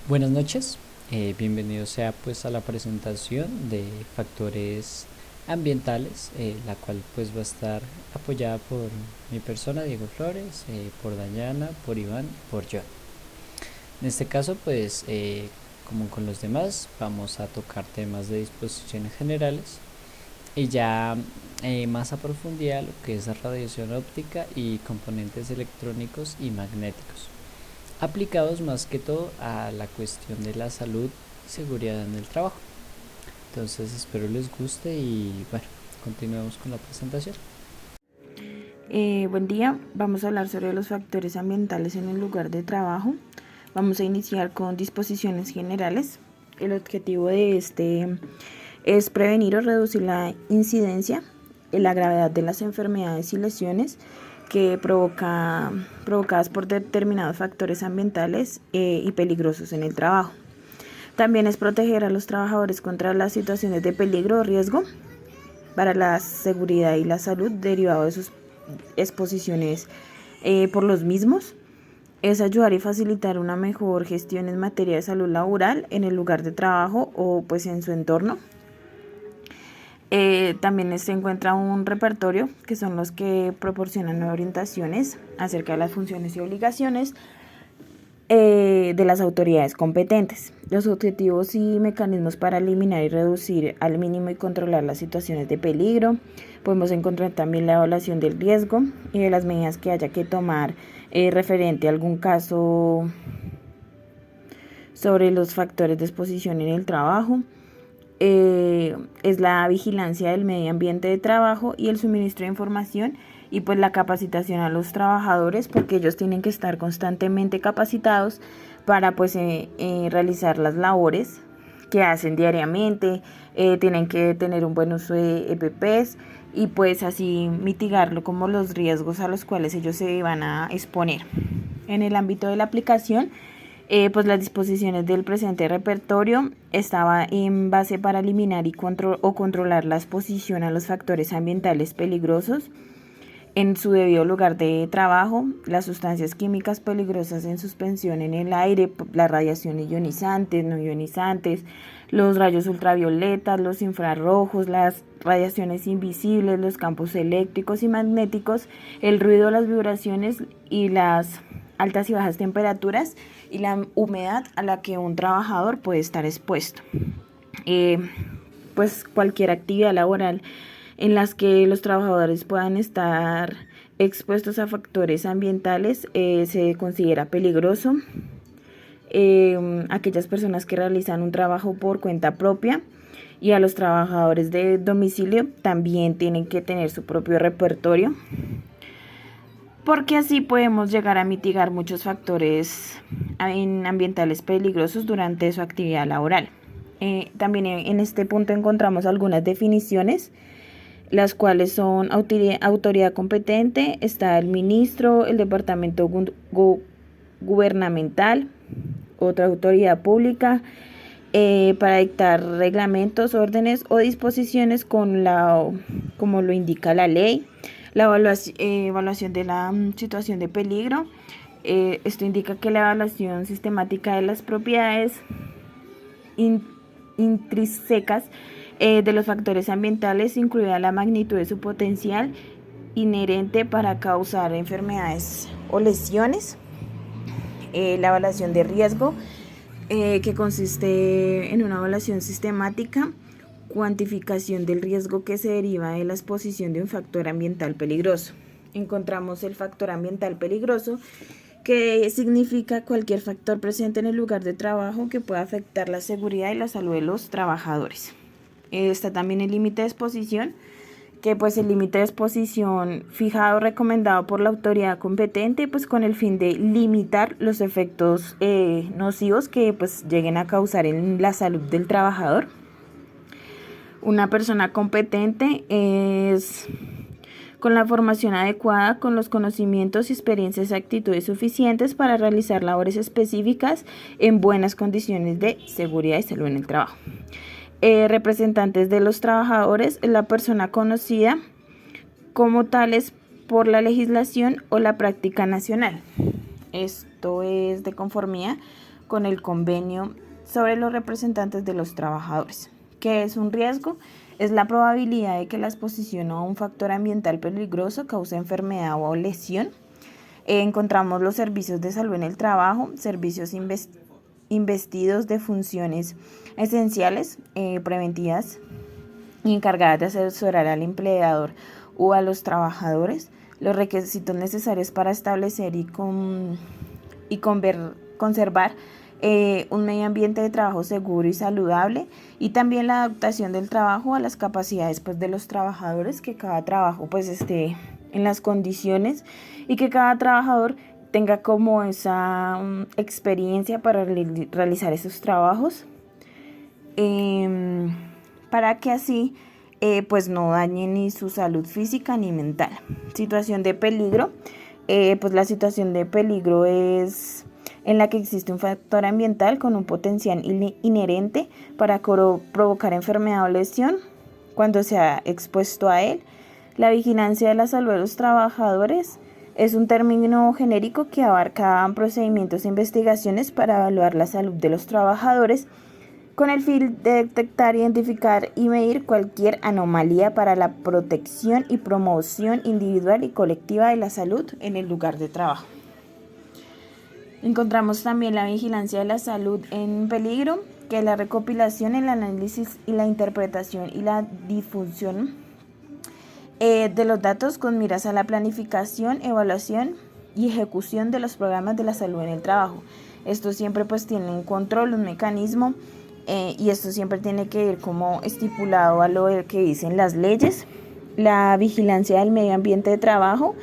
Buenas noches, bienvenido sea pues a la presentación de factores ambientales, la cual pues va a estar apoyada por mi persona, Diego Flores, por Dayana, por Iván, por John. En este caso pues como con los demás vamos a tocar temas de disposiciones generales y ya más a profundidad lo que es radiación óptica y componentes electrónicos y magnéticos, aplicados más que todo a la cuestión de la salud y seguridad en el trabajo. Entonces espero les guste y bueno, continuemos con la presentación. Buen día, vamos a hablar sobre los factores ambientales en el lugar de trabajo. Vamos a iniciar con disposiciones generales. El objetivo de este es prevenir o reducir la incidencia y la gravedad de las enfermedades y lesiones que provocadas por determinados factores ambientales y peligrosos en el trabajo. También es proteger a los trabajadores contra las situaciones de peligro o riesgo para la seguridad y la salud derivado de sus exposiciones por los mismos. Es ayudar y facilitar una mejor gestión en materia de salud laboral en el lugar de trabajo o pues en su entorno. También se encuentra un repertorio que son los que proporcionan orientaciones acerca de las funciones y obligaciones de las autoridades competentes, los objetivos y mecanismos para eliminar y reducir al mínimo y controlar las situaciones de peligro. Podemos encontrar también la evaluación del riesgo y de las medidas que haya que tomar referente a algún caso sobre los factores de exposición en el trabajo. Es la vigilancia del medio ambiente de trabajo y el suministro de información y pues la capacitación a los trabajadores, porque ellos tienen que estar constantemente capacitados para pues realizar las labores que hacen diariamente. Tienen que tener un buen uso de EPPs y pues así mitigarlo como los riesgos a los cuales ellos se van a exponer. En el ámbito de la aplicación, pues las disposiciones del presente repertorio estaba en base para eliminar y controlar la exposición a los factores ambientales peligrosos en su debido lugar de trabajo, las sustancias químicas peligrosas en suspensión en el aire, las radiaciones ionizantes, no ionizantes, los rayos ultravioletas, los infrarrojos, las radiaciones invisibles, los campos eléctricos y magnéticos, el ruido, las vibraciones y las altas y bajas temperaturas y la humedad a la que un trabajador puede estar expuesto. Eh, pues cualquier actividad laboral en las que los trabajadores puedan estar expuestos a factores ambientales se considera peligroso. Aquellas personas que realizan un trabajo por cuenta propia y a los trabajadores de domicilio también tienen que tener su propio repertorio, porque así podemos llegar a mitigar muchos factores ambientales peligrosos durante su actividad laboral. También en este punto encontramos algunas definiciones, las cuales son autoridad competente, está el ministro, el departamento gubernamental, otra autoridad pública, para dictar reglamentos, órdenes o disposiciones como lo indica la ley, la evaluación de la situación de peligro. Esto indica que la evaluación sistemática de las propiedades intrínsecas de los factores ambientales, incluida la magnitud de su potencial inherente para causar enfermedades o lesiones. La evaluación de riesgo, que consiste en una evaluación sistemática, cuantificación del riesgo que se deriva de la exposición de un factor ambiental peligroso. Encontramos el factor ambiental peligroso, que significa cualquier factor presente en el lugar de trabajo que pueda afectar la seguridad y la salud de los trabajadores. Está también el límite de exposición, que pues el límite de exposición fijado recomendado por la autoridad competente, pues con el fin de limitar los efectos nocivos que pues lleguen a causar en la salud del trabajador. Una persona competente es con la formación adecuada, con los conocimientos, experiencias y actitudes suficientes para realizar labores específicas en buenas condiciones de seguridad y salud en el trabajo. Representantes de los trabajadores, la persona conocida como tales por la legislación o la práctica nacional. Esto es de conformidad con el convenio sobre los representantes de los trabajadores. ¿Qué es un riesgo? Es la probabilidad de que la exposición a un factor ambiental peligroso cause enfermedad o lesión. Encontramos los servicios de salud en el trabajo, servicios investidos de funciones esenciales, preventivas, encargadas de asesorar al empleador o a los trabajadores, los requisitos necesarios para establecer y conservar un medio ambiente de trabajo seguro y saludable, y también la adaptación del trabajo a las capacidades pues de los trabajadores, que cada trabajo pues esté en las condiciones y que cada trabajador tenga como esa experiencia para realizar esos trabajos, para que así pues no dañen ni su salud física ni mental. Situación de peligro. Pues la situación de peligro es en la que existe un factor ambiental con un potencial inherente para provocar enfermedad o lesión cuando se ha expuesto a él. La vigilancia de la salud de los trabajadores es un término genérico que abarca procedimientos e investigaciones para evaluar la salud de los trabajadores con el fin de detectar, identificar y medir cualquier anomalía para la protección y promoción individual y colectiva de la salud en el lugar de trabajo. Encontramos también la vigilancia de la salud en peligro, que es la recopilación, el análisis y la interpretación y la difusión de los datos con miras a la planificación, evaluación y ejecución de los programas de la salud en el trabajo. Esto siempre pues tiene un control, un mecanismo, y esto siempre tiene que ir como estipulado a lo que dicen las leyes. La vigilancia del medio ambiente de trabajo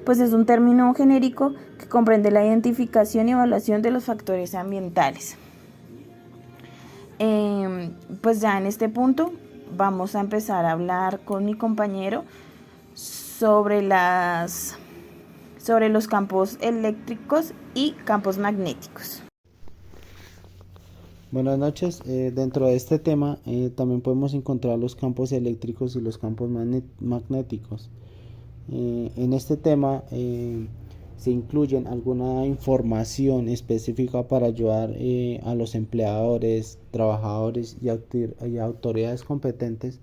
pues es un término genérico que comprende la identificación y evaluación de los factores ambientales. Pues ya en este punto vamos a empezar a hablar con mi compañero sobre los campos eléctricos y campos magnéticos. Buenas noches. Dentro de este tema también podemos encontrar los campos eléctricos y los campos magnéticos. En este tema se incluyen alguna información específica para ayudar a los empleadores, trabajadores y autoridades competentes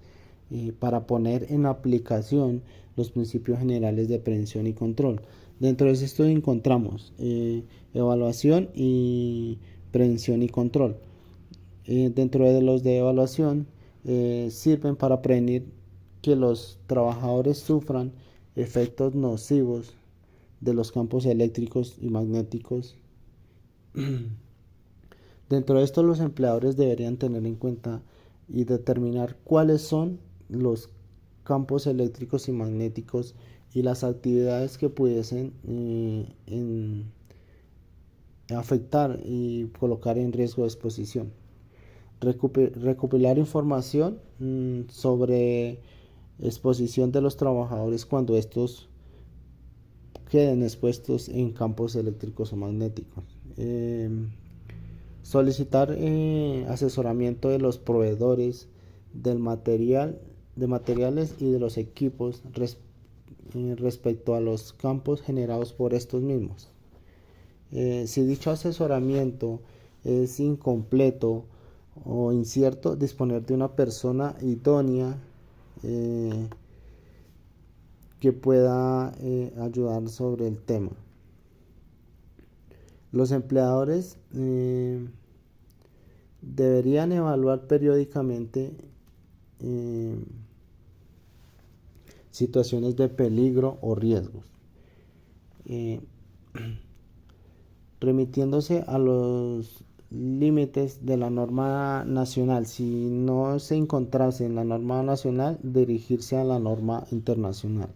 para poner en aplicación los principios generales de prevención y control. Dentro de esto encontramos evaluación y prevención y control. Dentro de los de evaluación sirven para prevenir que los trabajadores sufran efectos nocivos de los campos eléctricos y magnéticos. Dentro de esto, los empleadores deberían tener en cuenta y determinar cuáles son los campos eléctricos y magnéticos y las actividades que pudiesen afectar y colocar en riesgo de exposición. Recopilar información sobre exposición de los trabajadores cuando estos queden expuestos en campos eléctricos o magnéticos. Solicitar asesoramiento de los proveedores de materiales y de los equipos respecto a los campos generados por estos mismos. Si dicho asesoramiento es incompleto o incierto, disponer de una persona idónea que pueda ayudar sobre el tema. Los empleadores deberían evaluar periódicamente situaciones de peligro o riesgos, remitiéndose a los límites de la norma nacional. Si no se encontrase en la norma nacional, dirigirse a la norma internacional.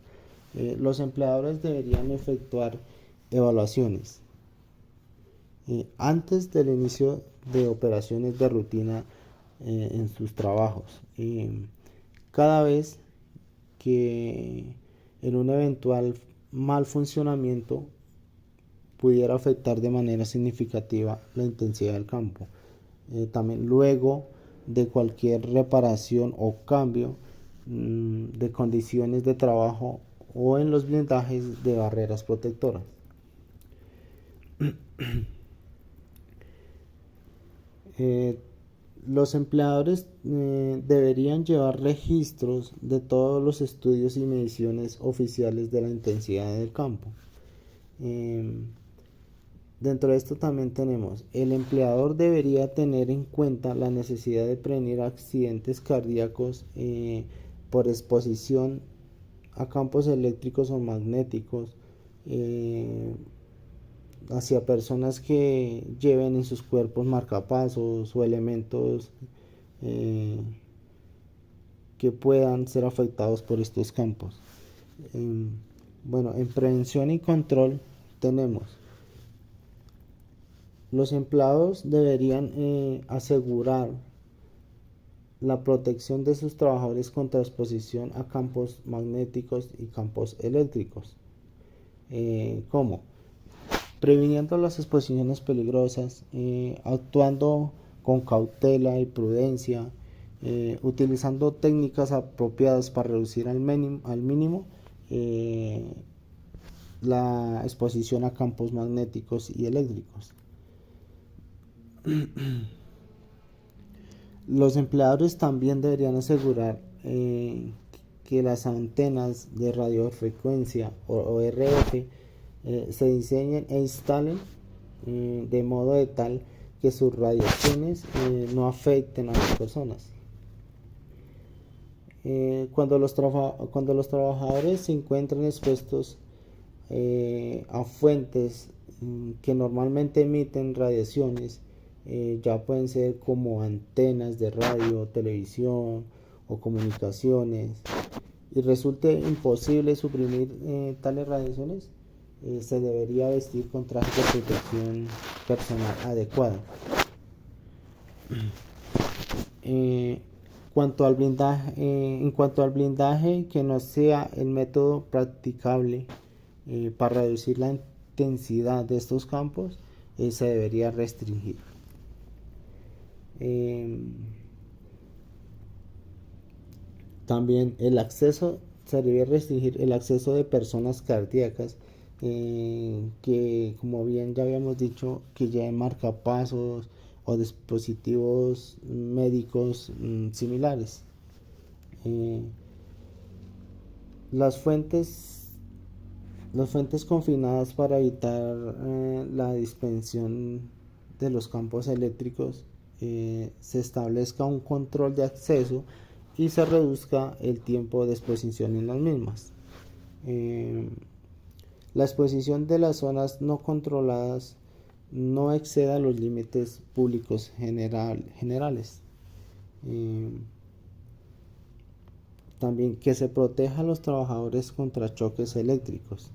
Los empleadores deberían efectuar evaluaciones antes del inicio de operaciones de rutina en sus trabajos. Cada vez que en un eventual mal funcionamiento pudiera afectar de manera significativa la intensidad del campo. También luego de cualquier reparación o cambio de condiciones de trabajo o en los blindajes de barreras protectoras. Eh, los empleadores deberían llevar registros de todos los estudios y mediciones oficiales de la intensidad del campo. Dentro de esto también tenemos, el empleador debería tener en cuenta la necesidad de prevenir accidentes cardíacos por exposición a campos eléctricos o magnéticos hacia personas que lleven en sus cuerpos marcapasos o elementos que puedan ser afectados por estos campos. Bueno, en prevención y control tenemos, los empleados deberían asegurar la protección de sus trabajadores contra exposición a campos magnéticos y campos eléctricos. ¿Cómo? Previniendo las exposiciones peligrosas, actuando con cautela y prudencia, utilizando técnicas apropiadas para reducir al mínimo la exposición a campos magnéticos y eléctricos. Los empleadores también deberían asegurar que las antenas de radiofrecuencia o RF se diseñen e instalen de modo de tal que sus radiaciones no afecten a las personas. Cuando los trabajadores se encuentran expuestos a fuentes que normalmente emiten radiaciones, ya pueden ser como antenas de radio, televisión o comunicaciones, y resulte imposible suprimir tales radiaciones, se debería vestir con trajes de protección personal adecuado. En cuanto al blindaje, que no sea el método practicable para reducir la intensidad de estos campos, se debería restringir. También se debe restringir el acceso de personas cardíacas que, como bien ya habíamos dicho, que lleven marcapasos o dispositivos médicos similares. Las fuentes confinadas para evitar la dispersión de los campos eléctricos, se establezca un control de acceso y se reduzca el tiempo de exposición en las mismas. La exposición de las zonas no controladas no exceda los límites públicos generales. También que se proteja a los trabajadores contra choques eléctricos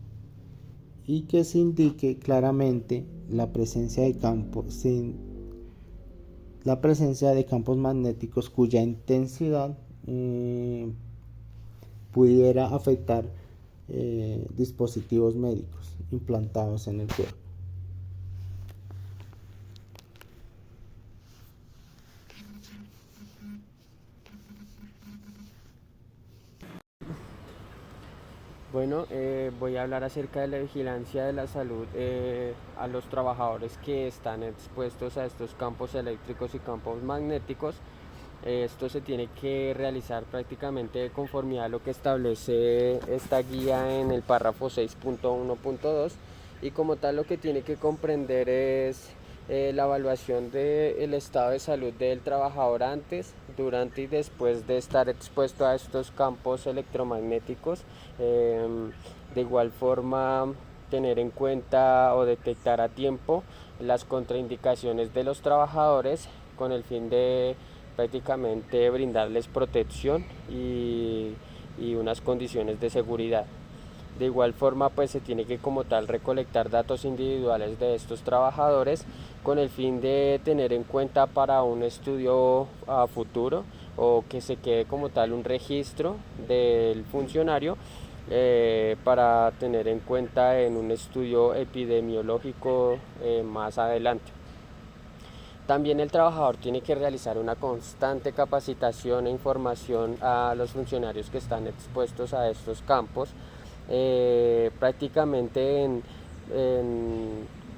y que se indique claramente la presencia de campos magnéticos cuya intensidad pudiera afectar dispositivos médicos implantados en el cuerpo. Bueno, voy a hablar acerca de la vigilancia de la salud a los trabajadores que están expuestos a estos campos eléctricos y campos magnéticos. Esto se tiene que realizar prácticamente de conformidad a lo que establece esta guía en el párrafo 6.1.2, y como tal lo que tiene que comprender es la evaluación del estado de salud del trabajador antes, durante y después de estar expuesto a estos campos electromagnéticos. De igual forma, tener en cuenta o detectar a tiempo las contraindicaciones de los trabajadores con el fin de prácticamente brindarles protección y unas condiciones de seguridad. De igual forma, pues se tiene que como tal recolectar datos individuales de estos trabajadores con el fin de tener en cuenta para un estudio a futuro, o que se quede como tal un registro del funcionario para tener en cuenta en un estudio epidemiológico más adelante. También el trabajador tiene que realizar una constante capacitación e información a los funcionarios que están expuestos a estos campos, prácticamente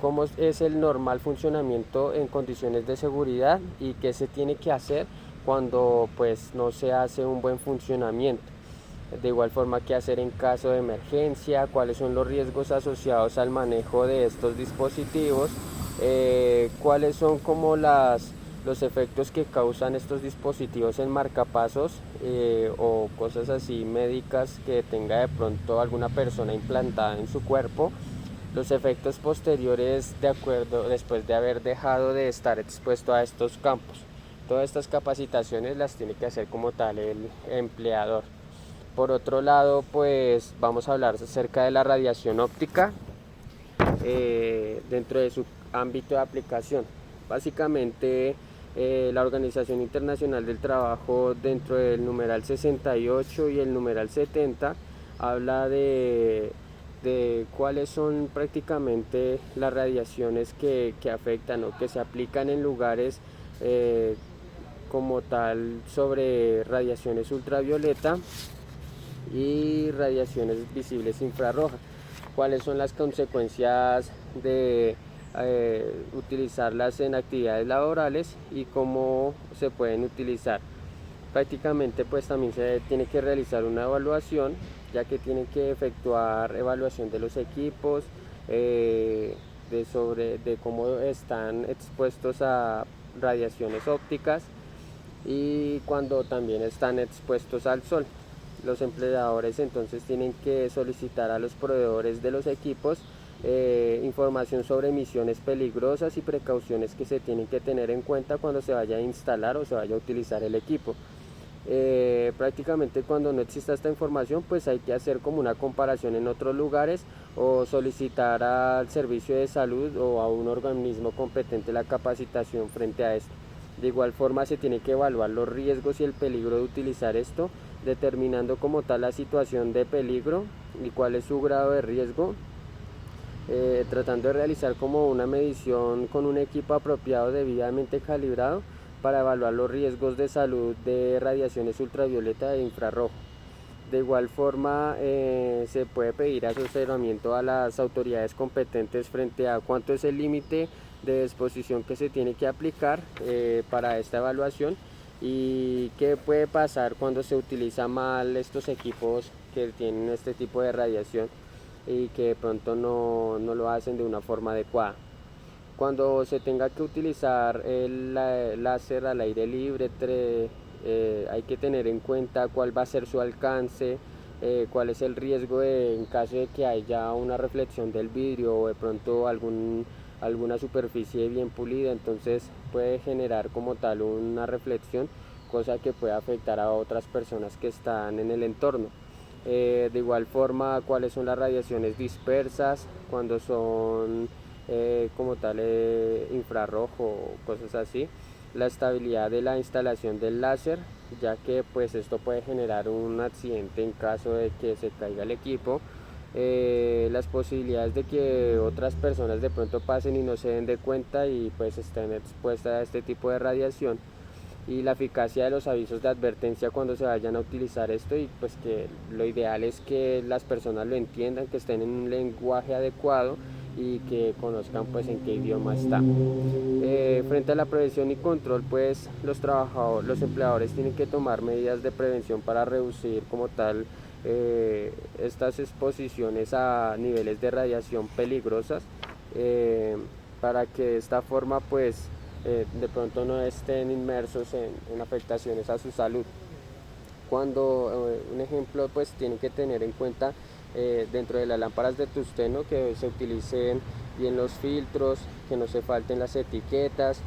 cómo es el normal funcionamiento en condiciones de seguridad y qué se tiene que hacer cuando pues no se hace un buen funcionamiento. De igual forma, qué hacer en caso de emergencia, cuáles son los riesgos asociados al manejo de estos dispositivos, cuáles son como los efectos que causan estos dispositivos en marcapasos o cosas así médicas que tenga de pronto alguna persona implantada en su cuerpo, los efectos posteriores de acuerdo después de haber dejado de estar expuesto a estos campos. Todas estas capacitaciones las tiene que hacer como tal el empleador. Por otro lado, pues vamos a hablar acerca de la radiación óptica dentro de su ámbito de aplicación. Básicamente, la Organización Internacional del Trabajo, dentro del numeral 68 y el numeral 70, habla de cuáles son prácticamente las radiaciones que afectan o que se aplican en lugares como tal sobre radiaciones ultravioleta y radiaciones visibles infrarrojas. ¿Cuáles son las consecuencias de utilizarlas en actividades laborales y cómo se pueden utilizar? Prácticamente pues también se tiene que realizar una evaluación, ya que tienen que efectuar evaluación de los equipos, de cómo están expuestos a radiaciones ópticas y cuando también están expuestos al sol. Los empleadores entonces tienen que solicitar a los proveedores de los equipos información sobre emisiones peligrosas y precauciones que se tienen que tener en cuenta cuando se vaya a instalar o se vaya a utilizar el equipo. Prácticamente cuando no exista esta información, pues hay que hacer como una comparación en otros lugares o solicitar al servicio de salud o a un organismo competente la capacitación frente a esto. De igual forma se tiene que evaluar los riesgos y el peligro de utilizar esto, determinando como tal la situación de peligro y cuál es su grado de riesgo, tratando de realizar como una medición con un equipo apropiado debidamente calibrado para evaluar los riesgos de salud de radiaciones ultravioleta e infrarrojo. De igual forma se puede pedir asesoramiento a las autoridades competentes frente a cuánto es el límite de exposición que se tiene que aplicar para esta evaluación y qué puede pasar cuando se utiliza mal estos equipos que tienen este tipo de radiación y que de pronto no lo hacen de una forma adecuada. Cuando se tenga que utilizar el láser al aire libre, hay que tener en cuenta cuál va a ser su alcance, cuál es el riesgo en caso de que haya una reflexión del vidrio o de pronto alguna superficie bien pulida, entonces puede generar como tal una reflexión, cosa que puede afectar a otras personas que están en el entorno. De igual forma, cuáles son las radiaciones dispersas, cuando son como tal infrarrojo o cosas así, la estabilidad de la instalación del láser, ya que pues esto puede generar un accidente en caso de que se caiga el equipo, las posibilidades de que otras personas de pronto pasen y no se den de cuenta y pues estén expuestas a este tipo de radiación, y la eficacia de los avisos de advertencia cuando se vayan a utilizar esto, y pues que lo ideal es que las personas lo entiendan, que estén en un lenguaje adecuado y que conozcan pues en qué idioma está. Frente a la prevención y control, pues los empleadores tienen que tomar medidas de prevención para reducir como tal estas exposiciones a niveles de radiación peligrosas, para que de esta forma pues de pronto no estén inmersos en afectaciones a su salud. Cuando un ejemplo, pues tienen que tener en cuenta dentro de las lámparas de tungsteno que se utilicen bien los filtros, que no se falten las etiquetas,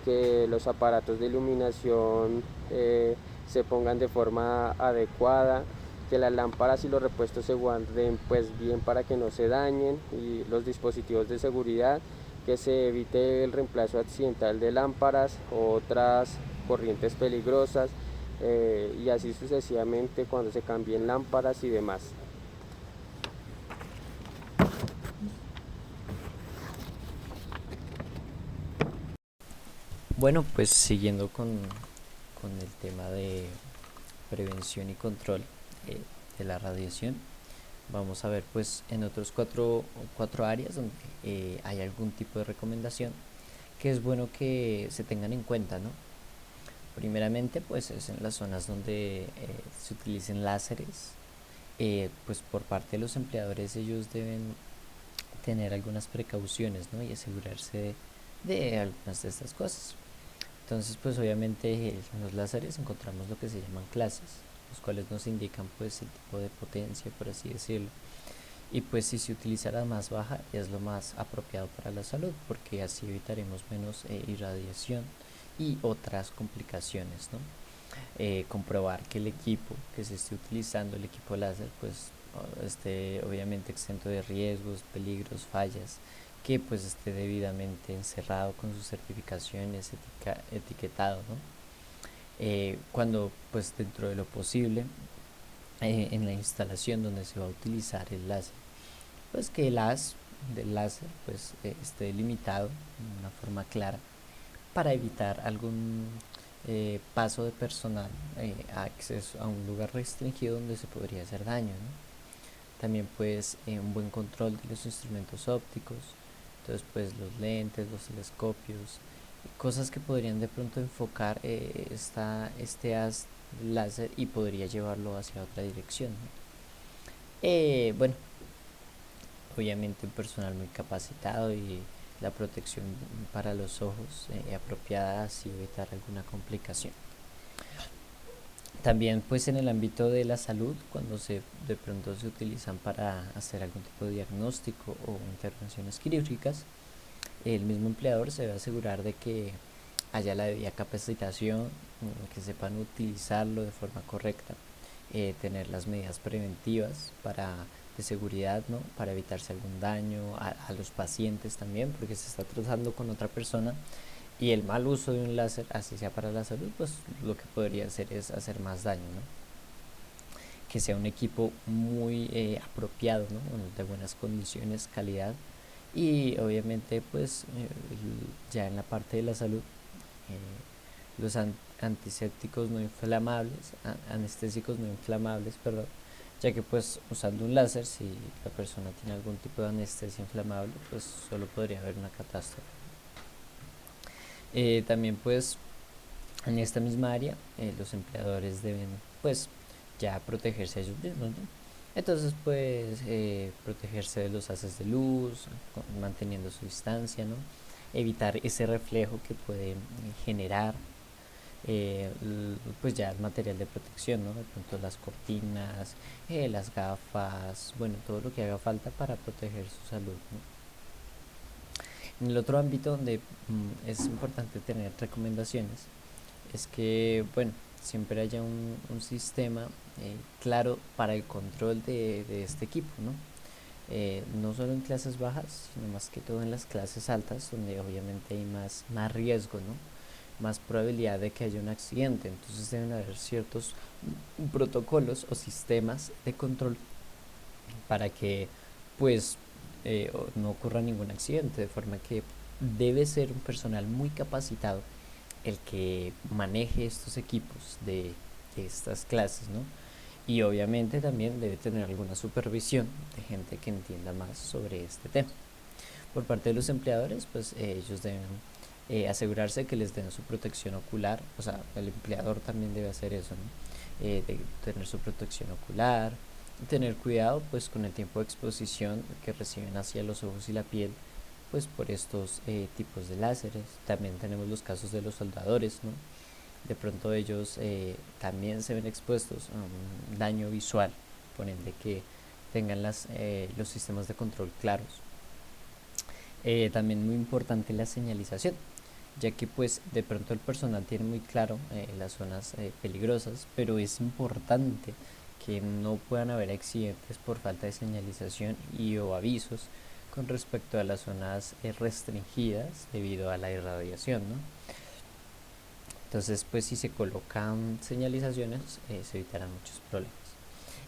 que los aparatos de iluminación se pongan de forma adecuada, que las lámparas y los repuestos se guarden pues bien para que no se dañen, y los dispositivos de seguridad, que se evite el reemplazo accidental de lámparas o otras corrientes peligrosas, y así sucesivamente cuando se cambien lámparas y demás. Bueno, pues siguiendo con el tema de prevención y control de la radiación, vamos a ver pues en otros cuatro áreas donde hay algún tipo de recomendación que es bueno que se tengan en cuenta, ¿no? Primeramente pues es en las zonas donde se utilicen láseres, pues por parte de los empleadores ellos deben tener algunas precauciones, ¿no? Y asegurarse de algunas de estas cosas. Entonces, pues obviamente en los láseres encontramos lo que se llaman clases, los cuales nos indican pues el tipo de potencia, por así decirlo. Y pues si se utiliza la más baja es lo más apropiado para la salud, porque así evitaremos menos irradiación y otras complicaciones, ¿no? Comprobar que el equipo que se esté utilizando, el equipo láser, pues esté obviamente exento de riesgos, peligros, fallas, que pues esté debidamente encerrado con sus certificaciones, etiquetado, ¿no? Cuando pues dentro de lo posible en la instalación donde se va a utilizar el láser, pues que el haz del láser pues esté delimitado de una forma clara para evitar algún paso de personal a acceso a un lugar restringido donde se podría hacer daño, ¿no? También pues un buen control de los instrumentos ópticos, entonces pues los lentes, los telescopios, cosas que podrían de pronto enfocar este haz láser y podría llevarlo hacia otra dirección, ¿no? Bueno, obviamente un personal muy capacitado y la protección para los ojos apropiada, así evitar alguna complicación. También pues en el ámbito de la salud, cuando de pronto se utilizan para hacer algún tipo de diagnóstico o intervenciones quirúrgicas, el mismo empleador se debe asegurar de que haya la debida capacitación, que sepan utilizarlo de forma correcta, tener las medidas preventivas de seguridad, ¿no? Para evitarse algún daño a los pacientes también, porque se está tratando con otra persona y el mal uso de un láser, así sea para la salud, pues lo que podría hacer es hacer más daño, ¿no? Que sea un equipo muy apropiado, ¿no? De buenas condiciones, calidad y obviamente pues ya en la parte de la salud los antisépticos no inflamables, anestésicos no inflamables, perdón, ya que pues usando un láser, si la persona tiene algún tipo de anestesia inflamable, pues solo podría haber una catástrofe. También pues en esta misma área los empleadores deben pues ya protegerse a ellos mismos, ¿no? Entonces pues protegerse de los haces de luz, manteniendo su distancia, ¿no? Evitar ese reflejo que puede generar pues ya el material de protección, ¿no? De pronto las cortinas, las gafas, bueno, todo lo que haga falta para proteger su salud, ¿no? En el otro ámbito donde es importante tener recomendaciones es que, bueno, siempre haya un sistema claro para el control de este equipo, ¿no? No solo en clases bajas, sino más que todo en las clases altas, donde obviamente hay más riesgo, ¿no? Más probabilidad de que haya un accidente. Entonces deben haber ciertos protocolos o sistemas de control para que pues no ocurra ningún accidente, de forma que debe ser un personal muy capacitado el que maneje estos equipos de estas clases, ¿no? Y obviamente también debe tener alguna supervisión de gente que entienda más sobre este tema. Por parte de los empleadores, pues ellos deben asegurarse que les den su protección ocular, o sea, el empleador también debe hacer eso, ¿no? De tener su protección ocular, tener cuidado pues con el tiempo de exposición que reciben hacia los ojos y la piel, pues por estos tipos de láseres. También tenemos los casos de los soldadores, ¿no? De pronto ellos también se ven expuestos a un daño visual, por ende que tengan los sistemas de control claros. También muy importante la señalización, ya que pues de pronto el personal tiene muy claro las zonas peligrosas, pero es importante que no puedan haber accidentes por falta de señalización y o avisos con respecto a las zonas restringidas debido a la irradiación, ¿no? Entonces pues si se colocan señalizaciones se evitarán muchos problemas.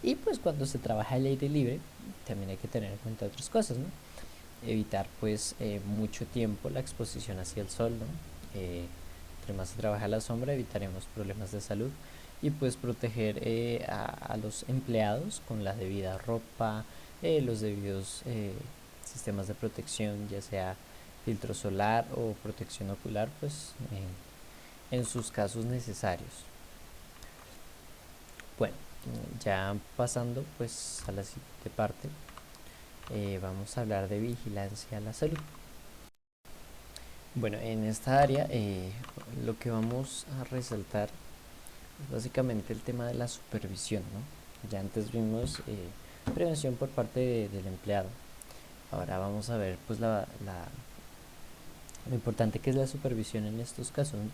Y pues cuando se trabaja al aire libre también hay que tener en cuenta otras cosas, ¿no? Evitar pues mucho tiempo la exposición hacia el sol, ¿no? Entre más se trabaja a la sombra evitaremos problemas de salud y pues proteger a los empleados con la debida ropa, los debidos sistemas de protección, ya sea filtro solar o protección ocular, pues en sus casos necesarios. Bueno, ya pasando pues a la siguiente parte, vamos a hablar de vigilancia a la salud. Bueno, en esta área lo que vamos a resaltar es básicamente el tema de la supervisión, ¿no? Ya antes vimos prevención por parte del empleado. Ahora vamos a ver pues lo importante que es la supervisión en estos casos, ¿no?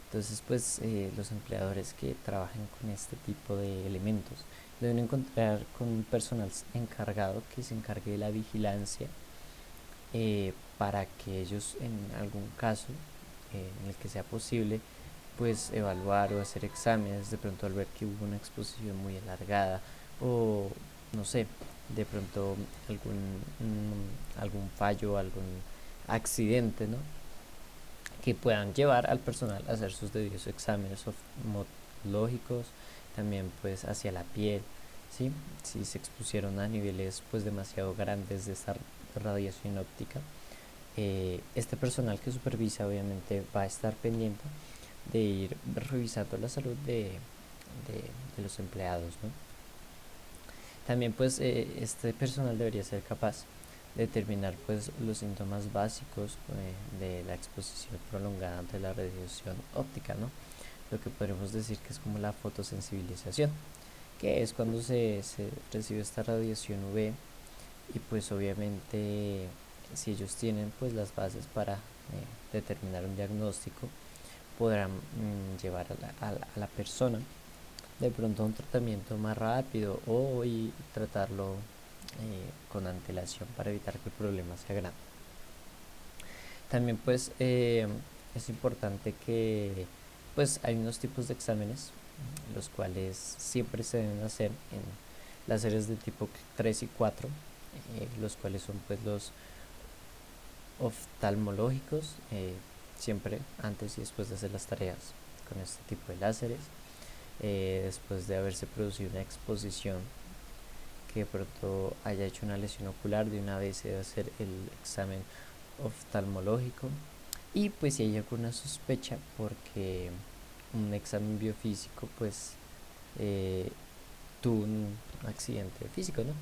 Entonces pues los empleadores que trabajen con este tipo de elementos deben encontrar con un personal encargado que se encargue de la vigilancia para que ellos en algún caso en el que sea posible pues evaluar o hacer exámenes, de pronto al ver que hubo una exposición muy alargada o no sé, de pronto algún fallo, algún accidente, ¿no? Que puedan llevar al personal a hacer sus debidos exámenes oftalmológicos, también pues hacia la piel, ¿sí? Si se expusieron a niveles pues demasiado grandes de esta radiación óptica, este personal que supervisa obviamente va a estar pendiente de ir revisando la salud de los empleados, ¿no? También pues este personal debería ser capaz de determinar pues los síntomas básicos de la exposición prolongada de la radiación óptica, ¿no? Lo que podemos decir que es como la fotosensibilización, que es cuando se recibe esta radiación UV y pues obviamente si ellos tienen pues las bases para determinar un diagnóstico, podrán llevar a la persona de pronto a un tratamiento más rápido o y tratarlo con antelación para evitar que el problema sea grande. También pues es importante que pues hay unos tipos de exámenes los cuales siempre se deben hacer en las áreas de tipo 3 y 4, los cuales son pues los oftalmológicos, siempre antes y después de hacer las tareas con este tipo de láseres, después de haberse producido una exposición que de pronto haya hecho una lesión ocular, de una vez se debe hacer el examen oftalmológico y pues si hay alguna sospecha porque un examen biofísico pues tuvo un accidente físico, ¿no?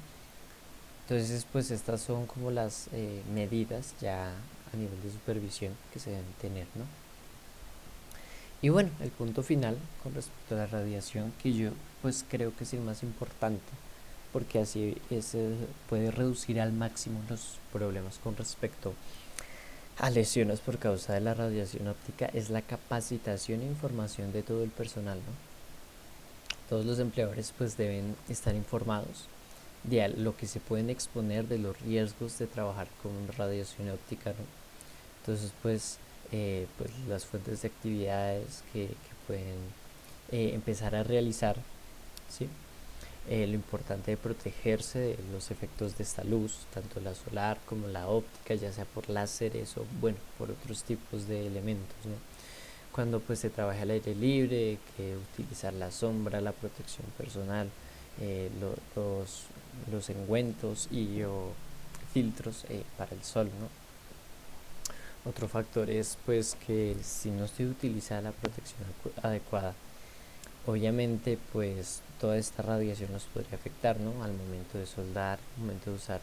Entonces pues estas son como las medidas ya a nivel de supervisión que se deben tener, ¿no? Y bueno, el punto final con respecto a la radiación, que yo pues creo que es el más importante, porque así puede reducir al máximo los problemas con respecto a lesiones por causa de la radiación óptica, es la capacitación e información de todo el personal, ¿no? Todos los empleadores pues deben estar informados de lo que se pueden exponer, de los riesgos de trabajar con radiación óptica, ¿no? Entonces pues las fuentes de actividades que pueden empezar a realizar, ¿sí? Lo importante de protegerse de los efectos de esta luz, tanto la solar como la óptica, ya sea por láseres o bueno, por otros tipos de elementos, ¿no? Cuando pues se trabaja al aire libre, que utilizar la sombra, la protección personal, los engüentos y o filtros para el sol, ¿no? Otro factor es pues que si no se utiliza la protección adecuada, obviamente pues toda esta radiación nos podría afectar, ¿no? Al momento de soldar, al momento de usar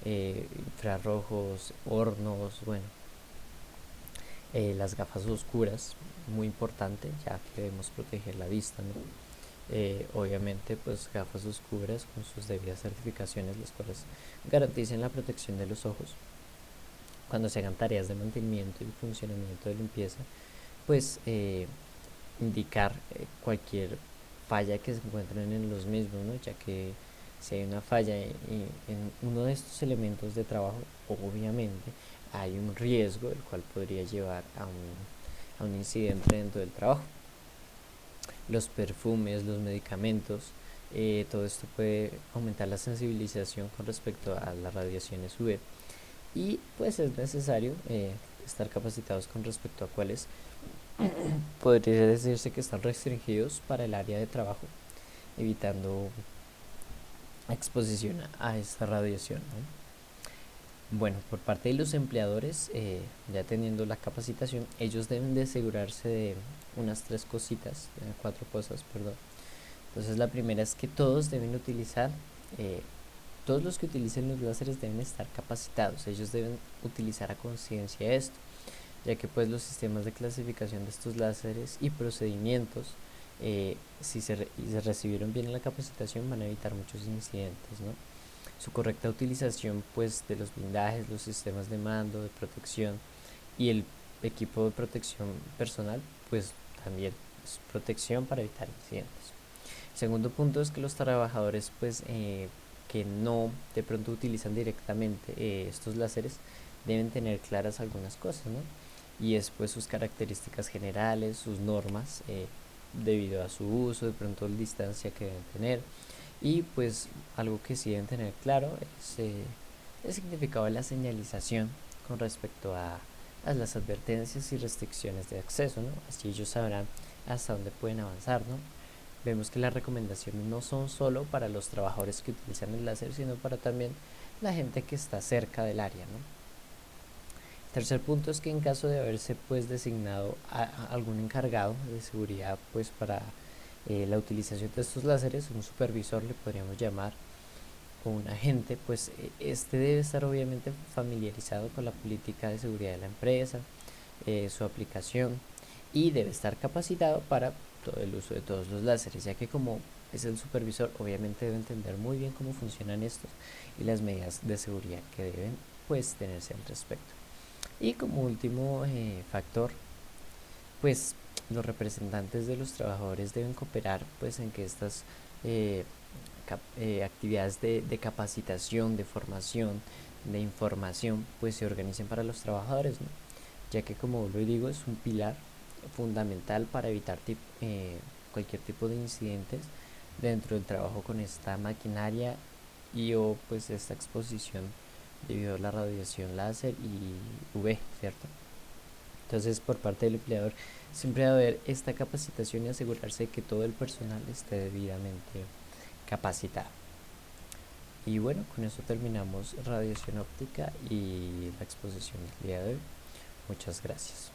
infrarrojos, hornos, bueno, las gafas oscuras, muy importante, ya que debemos proteger la vista, ¿no? Obviamente pues gafas oscuras con sus debidas certificaciones, las cuales garanticen la protección de los ojos cuando se hagan tareas de mantenimiento y funcionamiento de limpieza, pues indicar cualquier falla que se encuentren en los mismos, ¿no? Ya que si hay una falla en uno de estos elementos de trabajo, obviamente hay un riesgo el cual podría llevar a un incidente dentro del trabajo. Los perfumes, los medicamentos, todo esto puede aumentar la sensibilización con respecto a las radiaciones UV y pues es necesario estar capacitados con respecto a cuáles podría decirse que están restringidos para el área de trabajo, evitando exposición a esta radiación, ¿no? Bueno, por parte de los empleadores, ya teniendo la capacitación, ellos deben de asegurarse de unas tres cositas, cuatro cosas, perdón. Entonces la primera es que eh, todos los que utilicen los láseres deben estar capacitados, ellos deben utilizar a conciencia esto, ya que pues los sistemas de clasificación de estos láseres y procedimientos, si se recibieron bien en la capacitación, van a evitar muchos incidentes, ¿no? Su correcta utilización pues de los blindajes, los sistemas de mando, de protección y el equipo de protección personal, pues también es protección para evitar incidentes. El segundo punto es que los trabajadores pues que no de pronto utilizan directamente estos láseres deben tener claras algunas cosas, ¿no? Y es pues sus características generales, sus normas debido a su uso, de pronto la distancia que deben tener, y pues algo que sí deben tener claro es el significado de la señalización con respecto a las advertencias y restricciones de acceso, ¿no? Así ellos sabrán hasta dónde pueden avanzar, ¿no? Vemos que las recomendaciones no son solo para los trabajadores que utilizan el láser, sino para también la gente que está cerca del área, ¿no? Tercer punto es que en caso de haberse pues designado a algún encargado de seguridad pues para la utilización de estos láseres, un supervisor le podríamos llamar, o un agente, pues este debe estar obviamente familiarizado con la política de seguridad de la empresa, su aplicación, y debe estar capacitado para todo el uso de todos los láseres, ya que como es el supervisor, obviamente debe entender muy bien cómo funcionan estos y las medidas de seguridad que deben pues tenerse al respecto. Y como último factor, pues los representantes de los trabajadores deben cooperar pues en que estas eh, actividades de capacitación, de formación, de información, pues se organicen para los trabajadores, ¿no? Ya que como lo digo es un pilar fundamental para evitar cualquier tipo de incidentes dentro del trabajo con esta maquinaria y o pues esta exposición debido a la radiación láser y UV, ¿cierto? Entonces, por parte del empleador, siempre debe haber esta capacitación y asegurarse de que todo el personal esté debidamente capacitado. Y bueno, con eso terminamos radiación óptica y la exposición del día de hoy. Muchas gracias.